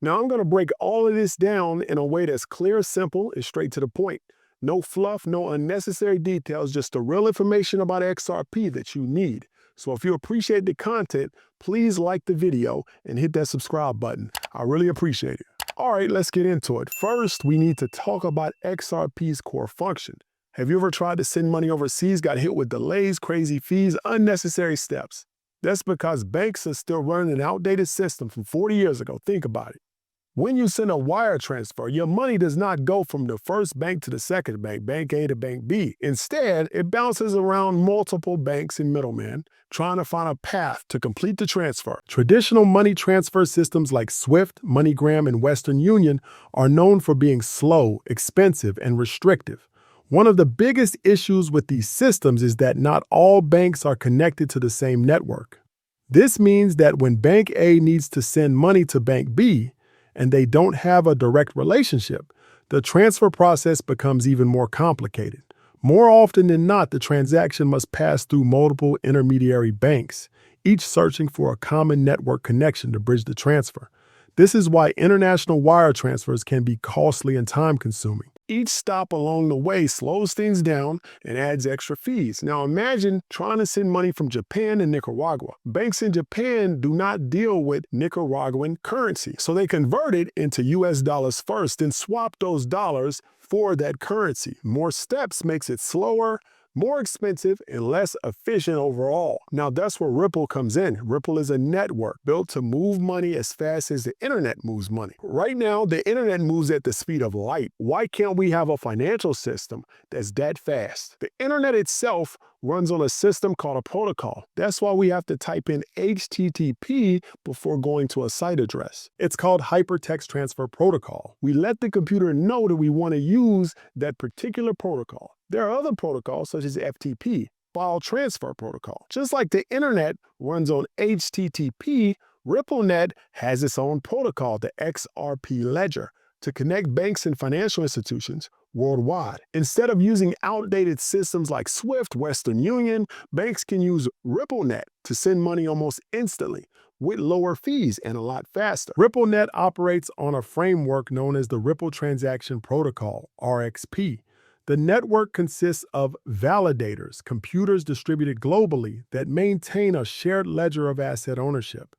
Now I'm going to break all of this down in a way that's clear, simple, and straight to the point. No fluff, no unnecessary details, just the real information about XRP that you need. So if you appreciate the content, please like the video and hit that subscribe button. I really appreciate it. All right, let's get into it. First, we need to talk about XRP's core function. Have you ever tried to send money overseas, got hit with delays, crazy fees, unnecessary steps? That's because banks are still running an outdated system from 40 years ago. Think about it. When you send a wire transfer, your money does not go from the first bank to the second bank, bank A to bank B. Instead, it bounces around multiple banks and middlemen, trying to find a path to complete the transfer. Traditional money transfer systems like SWIFT, MoneyGram, and Western Union are known for being slow, expensive, and restrictive. One of the biggest issues with these systems is that not all banks are connected to the same network. This means that when Bank A needs to send money to Bank B, and they don't have a direct relationship, the transfer process becomes even more complicated. More often than not, the transaction must pass through multiple intermediary banks, each searching for a common network connection to bridge the transfer. This is why international wire transfers can be costly and time-consuming. Each stop along the way slows things down and adds extra fees. Now imagine trying to send money from Japan to Nicaragua. Banks in Japan do not deal with Nicaraguan currency, so they convert it into US dollars first, then swap those dollars for that currency. More steps makes it slower, more expensive, and less efficient overall. Now that's where Ripple comes in. Ripple is a network built to move money as fast as the internet moves money. Right now, the internet moves at the speed of light. Why can't we have a financial system that's that fast? The internet itself runs on a system called a protocol. That's why we have to type in HTTP before going to a site address. It's called Hypertext Transfer Protocol. We let the computer know that we want to use that particular protocol. There are other protocols such as FTP, File Transfer Protocol. Just like the internet runs on HTTP, RippleNet has its own protocol, the XRP ledger, to connect banks and financial institutions worldwide. Instead of using outdated systems like SWIFT, Western Union, banks can use RippleNet to send money almost instantly with lower fees and a lot faster. RippleNet operates on a framework known as the Ripple Transaction Protocol, RXP. The network consists of validators, computers distributed globally that maintain a shared ledger of asset ownership.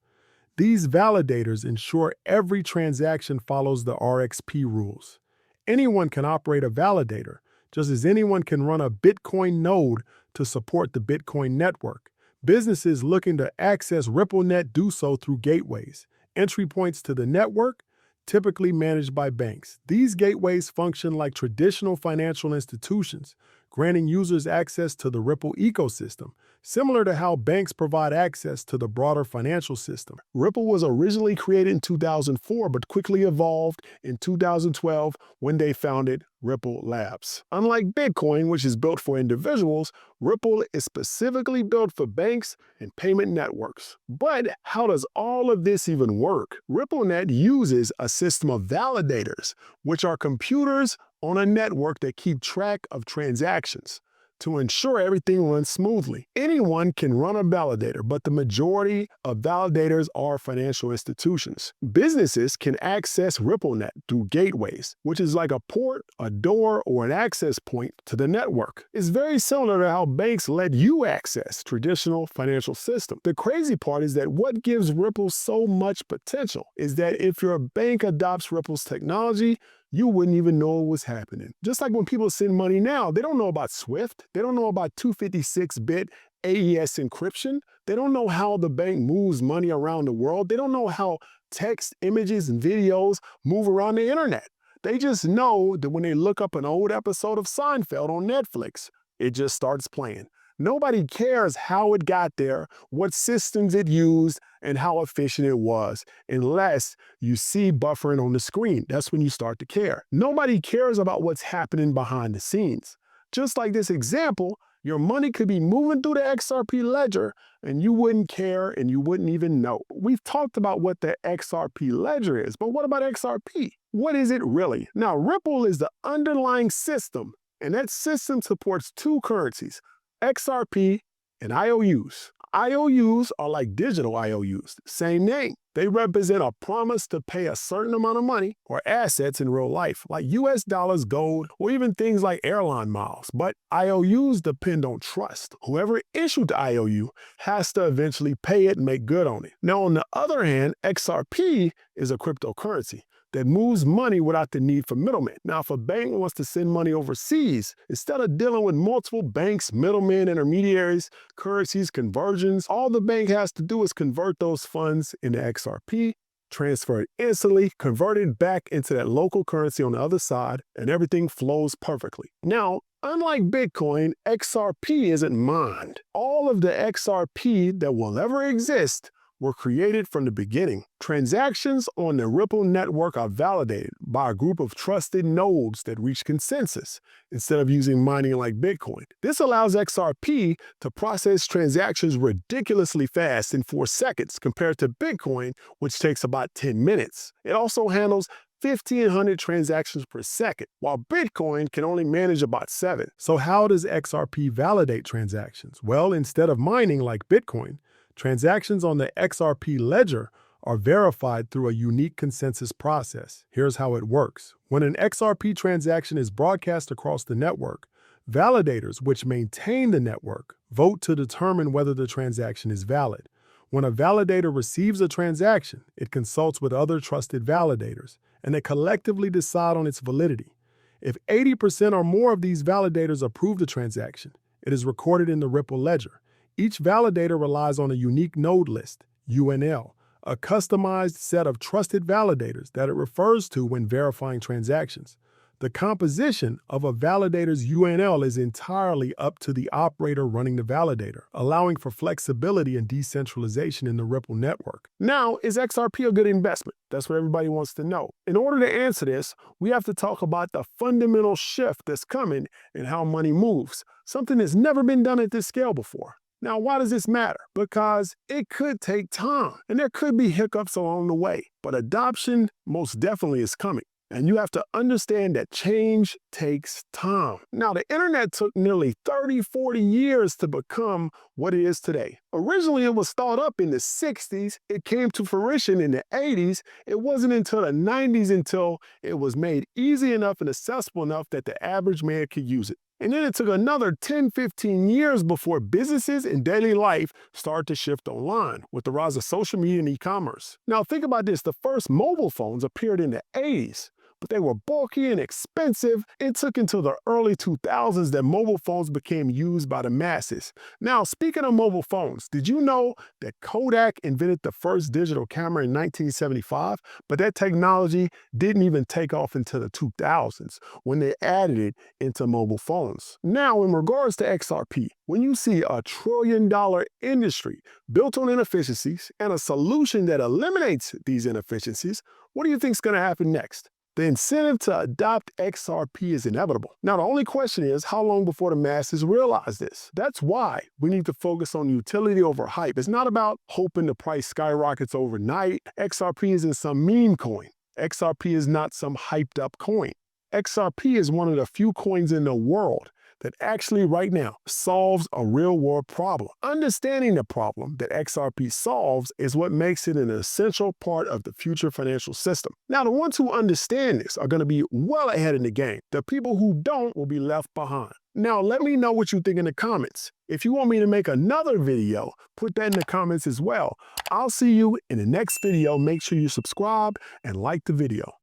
These validators ensure every transaction follows the RXP rules. Anyone can operate a validator, just as anyone can run a Bitcoin node to support the Bitcoin network. Businesses looking to access RippleNet do so through gateways, entry points to the network, typically managed by banks. These gateways function like traditional financial institutions, granting users access to the Ripple ecosystem, similar to how banks provide access to the broader financial system. Ripple was originally created in 2004, but quickly evolved in 2012 when they founded Ripple Labs. Unlike Bitcoin, which is built for individuals, Ripple is specifically built for banks and payment networks. But how does all of this even work? RippleNet uses a system of validators, which are computers on a network that keep track of transactions to ensure everything runs smoothly. Anyone can run a validator, but the majority of validators are financial institutions. Businesses can access RippleNet through gateways, which is like a port, a door, or an access point to the network. It's very similar to how banks let you access traditional financial systems. The crazy part is that what gives Ripple so much potential is that if your bank adopts Ripple's technology, you wouldn't even know what was happening. Just like when people send money now, they don't know about SWIFT. They don't know about 256-bit AES encryption. They don't know how the bank moves money around the world. They don't know how text, images, and videos move around the internet. They just know that when they look up an old episode of Seinfeld on Netflix, it just starts playing. Nobody cares how it got there, what systems it used, and how efficient it was, unless you see buffering on the screen. That's when you start to care. Nobody cares about what's happening behind the scenes. Just like this example, your money could be moving through the XRP ledger, and you wouldn't care and you wouldn't even know. We've talked about what the XRP ledger is, but what about XRP? What is it really? Now, Ripple is the underlying system, and that system supports two currencies, XRP and IOUs. IOUs are like digital IOUs, same name. They represent a promise to pay a certain amount of money or assets in real life, like US dollars, gold, or even things like airline miles. But IOUs depend on trust. Whoever issued the IOU has to eventually pay it and make good on it. Now, on the other hand, XRP is a cryptocurrency that moves money without the need for middlemen. Now, if a bank wants to send money overseas, instead of dealing with multiple banks, middlemen, intermediaries, currencies, conversions, all the bank has to do is convert those funds into XRP, transfer it instantly, convert it back into that local currency on the other side, and everything flows perfectly. Now, unlike Bitcoin, XRP isn't mined. All of the XRP that will ever exist were created from the beginning. Transactions on the Ripple network are validated by a group of trusted nodes that reach consensus instead of using mining like Bitcoin. This allows XRP to process transactions ridiculously fast in 4 seconds compared to Bitcoin, which takes about 10 minutes. It also handles 1,500 transactions per second, while Bitcoin can only manage about 7. So how does XRP validate transactions? Well, instead of mining like Bitcoin, transactions on the XRP ledger are verified through a unique consensus process. Here's how it works. When an XRP transaction is broadcast across the network, validators, which maintain the network, vote to determine whether the transaction is valid. When a validator receives a transaction, it consults with other trusted validators, and they collectively decide on its validity. If 80% or more of these validators approve the transaction, it is recorded in the Ripple ledger. Each validator relies on a unique node list, UNL, a customized set of trusted validators that it refers to when verifying transactions. The composition of a validator's UNL is entirely up to the operator running the validator, allowing for flexibility and decentralization in the Ripple network. Now, is XRP a good investment? That's what everybody wants to know. In order to answer this, we have to talk about the fundamental shift that's coming in how money moves, something that's never been done at this scale before. Now, why does this matter? Because it could take time, and there could be hiccups along the way, but adoption most definitely is coming. And you have to understand that change takes time. Now, the internet took nearly 30-40 years to become what it is today. Originally, it was thought up in the 60s. It came to fruition in the 80s. It wasn't until the 90s until it was made easy enough and accessible enough that the average man could use it. And then it took another 10-15 years before businesses and daily life started to shift online with the rise of social media and e-commerce. Now think about this, the first mobile phones appeared in the 80s, but they were bulky and expensive. It took until the early 2000s that mobile phones became used by the masses. Now, speaking of mobile phones, did you know that Kodak invented the first digital camera in 1975? But that technology didn't even take off until the 2000s when they added it into mobile phones. Now, in regards to XRP, when you see a $1 trillion industry built on inefficiencies and a solution that eliminates these inefficiencies, what do you think is going to happen next? The incentive to adopt XRP is inevitable. Now, the only question is how long before the masses realize this? That's why we need to focus on utility over hype. It's not about hoping the price skyrockets overnight. XRP isn't some meme coin. XRP is not some hyped up coin. XRP is one of the few coins in the world that actually right now solves a real-world problem. Understanding the problem that XRP solves is what makes it an essential part of the future financial system. Now, the ones who understand this are going to be well ahead in the game. The people who don't will be left behind. Now, let me know what you think in the comments. If you want me to make another video, put that in the comments as well. I'll see you in the next video. Make sure you subscribe and like the video.